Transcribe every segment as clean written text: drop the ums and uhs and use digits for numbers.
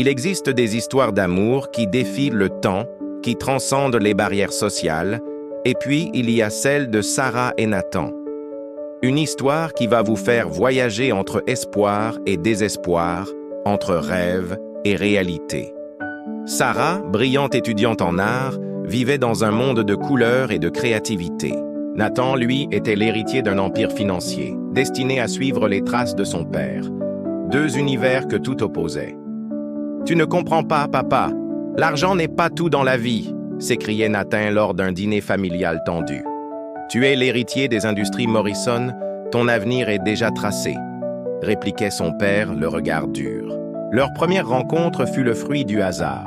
Il existe des histoires d'amour qui défient le temps, qui transcendent les barrières sociales, et puis il y a celle de Sarah et Nathan. Une histoire qui va vous faire voyager entre espoir et désespoir, entre rêve et réalité. Sarah, brillante étudiante en art, vivait dans un monde de couleurs et de créativité. Nathan, lui, était l'héritier d'un empire financier, destiné à suivre les traces de son père. Deux univers que tout opposait. « Tu ne comprends pas, papa. L'argent n'est pas tout dans la vie », s'écriait Nathan lors d'un dîner familial tendu. « Tu es l'héritier des industries Morrison, ton avenir est déjà tracé », répliquait son père, le regard dur. Leur première rencontre fut le fruit du hasard.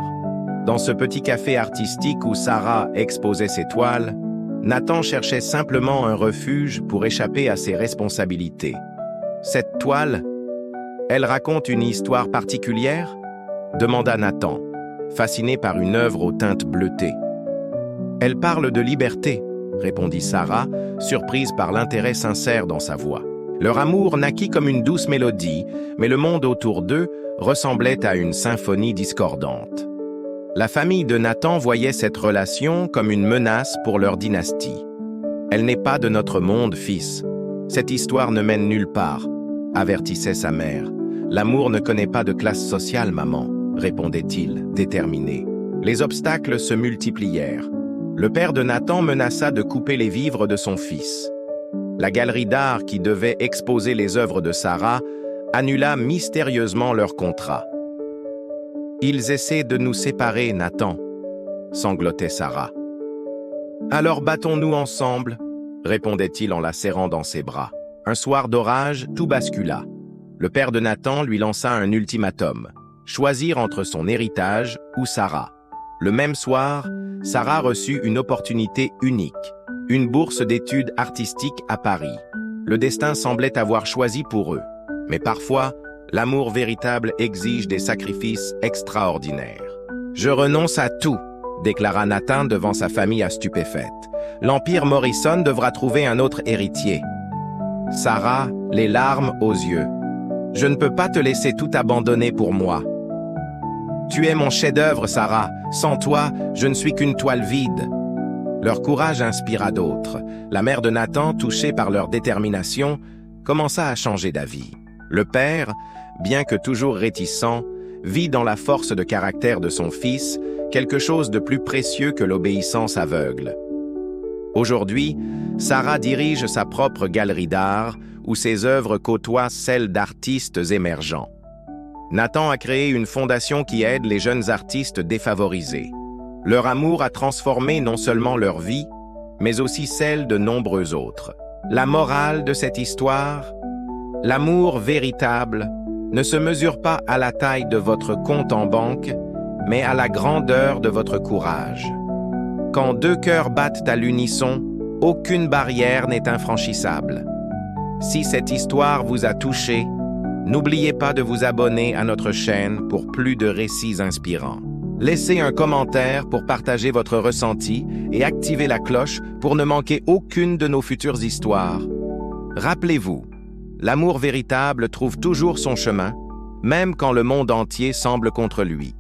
Dans ce petit café artistique où Sarah exposait ses toiles, Nathan cherchait simplement un refuge pour échapper à ses responsabilités. Cette toile, elle raconte une histoire particulière ? Demanda Nathan, fasciné par une œuvre aux teintes bleutées. Elle parle de liberté, répondit Sarah, surprise par l'intérêt sincère dans sa voix. Leur amour naquit comme une douce mélodie, mais le monde autour d'eux ressemblait à une symphonie discordante. La famille de Nathan voyait cette relation comme une menace pour leur dynastie. « Elle n'est pas de notre monde, fils. Cette histoire ne mène nulle part, » avertissait sa mère. « L'amour ne connaît pas de classe sociale, maman, » répondait-il, déterminé. Les obstacles se multiplièrent. Le père de Nathan menaça de couper les vivres de son fils. La galerie d'art qui devait exposer les œuvres de Sarah annula mystérieusement leur contrat. « Ils essaient de nous séparer, Nathan, » sanglotait Sarah. « Alors battons-nous ensemble, » répondait-il en la serrant dans ses bras. Un soir d'orage, tout bascula. Le père de Nathan lui lança un ultimatum, choisir entre son héritage ou Sarah. Le même soir, Sarah reçut une opportunité unique, une bourse d'études artistiques à Paris. Le destin semblait avoir choisi pour eux. Mais parfois, l'amour véritable exige des sacrifices extraordinaires. « Je renonce à tout », déclara Nathan devant sa famille stupéfaite. « L'empire Morrison devra trouver un autre héritier. » Sarah, les larmes aux yeux. « Je ne peux pas te laisser tout abandonner pour moi. » « Tu es mon chef-d'œuvre, Sarah. Sans toi, je ne suis qu'une toile vide. » Leur courage inspira d'autres. La mère de Nathan, touchée par leur détermination, commença à changer d'avis. Le père, bien que toujours réticent, vit dans la force de caractère de son fils quelque chose de plus précieux que l'obéissance aveugle. Aujourd'hui, Sarah dirige sa propre galerie d'art où ses œuvres côtoient celles d'artistes émergents. Nathan a créé une fondation qui aide les jeunes artistes défavorisés. Leur amour a transformé non seulement leur vie, mais aussi celle de nombreux autres. La morale de cette histoire ? L'amour véritable ne se mesure pas à la taille de votre compte en banque, mais à la grandeur de votre courage. Quand deux cœurs battent à l'unisson, aucune barrière n'est infranchissable. Si cette histoire vous a touché, n'oubliez pas de vous abonner à notre chaîne pour plus de récits inspirants. Laissez un commentaire pour partager votre ressenti et activez la cloche pour ne manquer aucune de nos futures histoires. Rappelez-vous, l'amour véritable trouve toujours son chemin, même quand le monde entier semble contre lui.